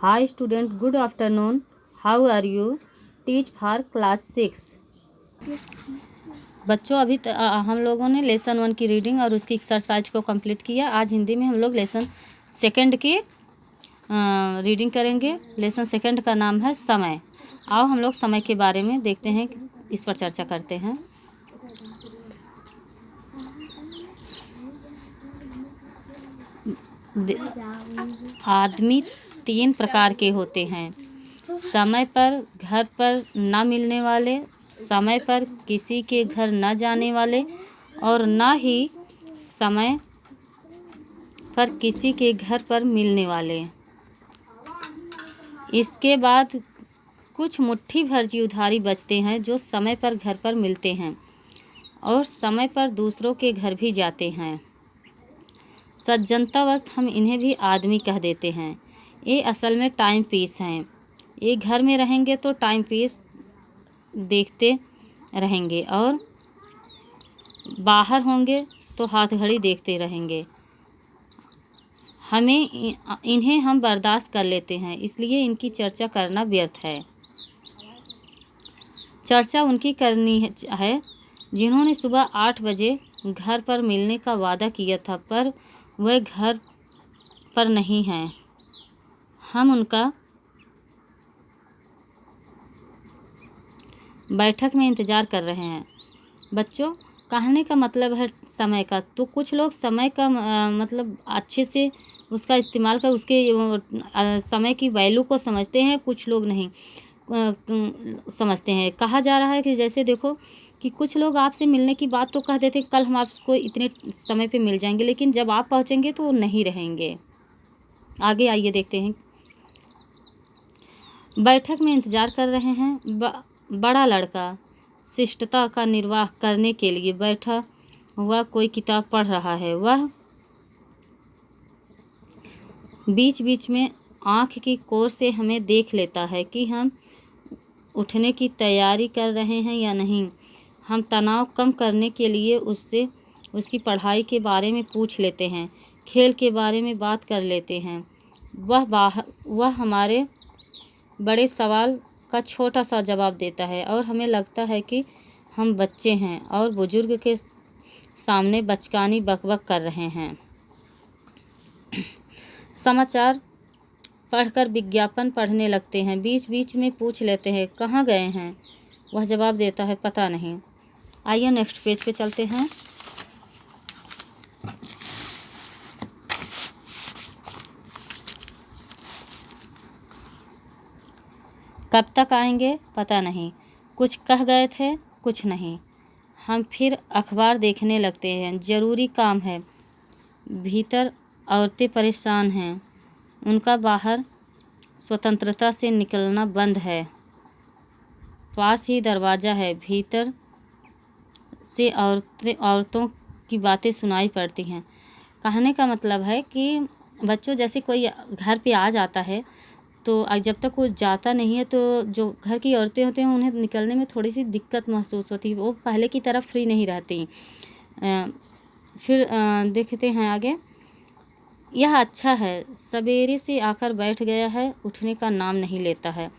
Hi student, good afternoon. How are you? Teach for class 6. बच्चों हम लोगों ने लेसन 1 की रीडिंग और उसकी एक्सरसाइज को कंप्लीट किया। आज हिंदी में हम लोग लेसन 2 की रीडिंग करेंगे। लेसन 2 का नाम है समय। आओ हम लोग समय के बारे में देखते हैं, इस पर चर्चा करते हैं। आदमी 3 प्रकार के होते हैं: समय पर घर पर न मिलने वाले, समय पर किसी के घर न जाने वाले और ना ही समय पर किसी के घर पर मिलने वाले। इसके बाद कुछ मुट्ठी भर जी उधारी बचते हैं जो समय पर घर पर मिलते हैं और समय पर दूसरों के घर भी जाते हैं। सज्जनतावश हम इन्हें भी आदमी कह देते हैं। ये असल में टाइम पीस हैं। ये घर में रहेंगे तो टाइम पीस देखते रहेंगे और बाहर होंगे तो हाथ घड़ी देखते रहेंगे। इन्हें हम बर्दाश्त कर लेते हैं, इसलिए इनकी चर्चा करना व्यर्थ है। चर्चा उनकी करनी है जिन्होंने सुबह 8 बजे घर पर मिलने का वादा किया था पर वह घर पर नहीं हैं। हम उनका बैठक में इंतज़ार कर रहे हैं। बच्चों, कहने का मतलब है समय का, तो कुछ लोग समय का मतलब अच्छे से उसका इस्तेमाल कर उसके समय की वैल्यू को समझते हैं, कुछ लोग नहीं समझते हैं। कहा जा रहा है कि जैसे देखो कि कुछ लोग आपसे मिलने की बात तो कह देते कल हम आपको इतने समय पे मिल जाएंगे, लेकिन जब आप पहुंचेंगे तो वो नहीं रहेंगे। आगे आइए देखते हैं। बैठक में इंतज़ार कर रहे हैं। बड़ा लड़का शिष्टता का निर्वाह करने के लिए बैठा हुआ कोई किताब पढ़ रहा है। वह बीच बीच में आँख की कोर से हमें देख लेता है कि हम उठने की तैयारी कर रहे हैं या नहीं। हम तनाव कम करने के लिए उससे उसकी पढ़ाई के बारे में पूछ लेते हैं, खेल के बारे में बात कर लेते हैं। वह हमारे बड़े सवाल का छोटा सा जवाब देता है और हमें लगता है कि हम बच्चे हैं और बुजुर्ग के सामने बचकानी बकबक कर रहे हैं। समाचार पढ़कर विज्ञापन पढ़ने लगते हैं। बीच बीच में पूछ लेते हैं कहाँ गए हैं। वह जवाब देता है पता नहीं। आइए नेक्स्ट पेज पे चलते हैं। कब तक आएंगे पता नहीं। कुछ कह गए थे, कुछ नहीं। हम फिर अखबार देखने लगते हैं। ज़रूरी काम है। भीतर औरतें परेशान हैं। उनका बाहर स्वतंत्रता से निकलना बंद है। पास ही दरवाज़ा है। भीतर से औरतों की बातें सुनाई पड़ती हैं। कहने का मतलब है कि बच्चों, जैसे कोई घर पे आ जाता है तो जब तक वो जाता नहीं है तो जो घर की औरतें होती हैं उन्हें निकलने में थोड़ी सी दिक्कत महसूस होती है। वो पहले की तरह फ्री नहीं रहती। फिर देखते हैं आगे। यह अच्छा है, सवेरे से आकर बैठ गया है, उठने का नाम नहीं लेता है।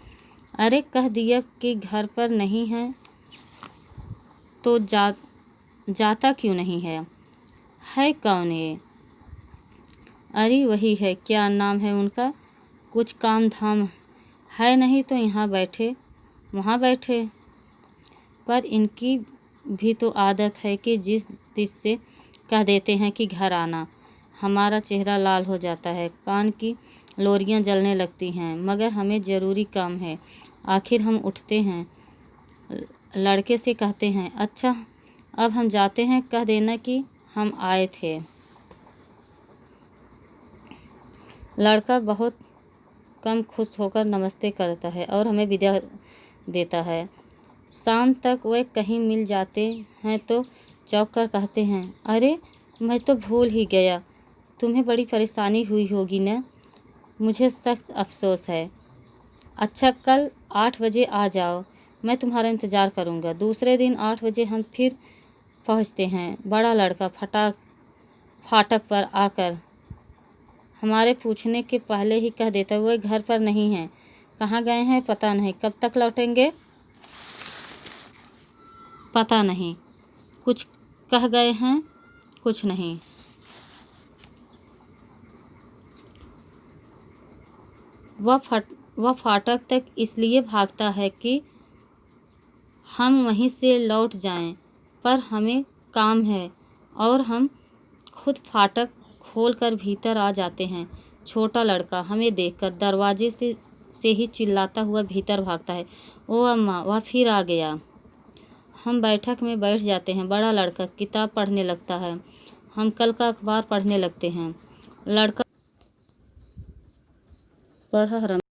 अरे कह दिया कि घर पर नहीं है तो जाता क्यों नहीं है? है कौन ये? अरे वही है, क्या नाम है उनका? कुछ काम धाम है नहीं तो यहाँ बैठे वहाँ बैठे। पर इनकी भी तो आदत है कि जिस से कह देते हैं कि घर आना, हमारा चेहरा लाल हो जाता है, कान की लोरियाँ जलने लगती हैं। मगर हमें ज़रूरी काम है। आखिर हम उठते हैं। लड़के से कहते हैं अच्छा अब हम जाते हैं, कह देना कि हम आए थे। लड़का बहुत कम खुश होकर नमस्ते करता है और हमें विदा देता है। शाम तक वे कहीं मिल जाते हैं तो चौंक कर कहते हैं अरे मैं तो भूल ही गया, तुम्हें बड़ी परेशानी हुई होगी ना? मुझे सख्त अफसोस है। अच्छा कल 8 बजे आ जाओ, मैं तुम्हारा इंतज़ार करूँगा। दूसरे दिन 8 बजे हम फिर पहुँचते हैं। बड़ा लड़का फाटक पर आकर हमारे पूछने के पहले ही कह देता है, वो घर पर नहीं है, कहाँ गए हैं पता नहीं, कब तक लौटेंगे पता नहीं, कुछ कह गए हैं कुछ नहीं। वह फाटक तक इसलिए भागता है कि हम वहीं से लौट जाएं, पर हमें काम है और हम खुद फाटक खोलकर भीतर आ जाते हैं। छोटा लड़का हमें देखकर दरवाजे से ही चिल्लाता हुआ भीतर भागता है, ओ अम्मा, वह फिर आ गया। हम बैठक में बैठ जाते हैं। बड़ा लड़का किताब पढ़ने लगता है। हम कल का अखबार पढ़ने लगते हैं। लड़का पढ़ रहा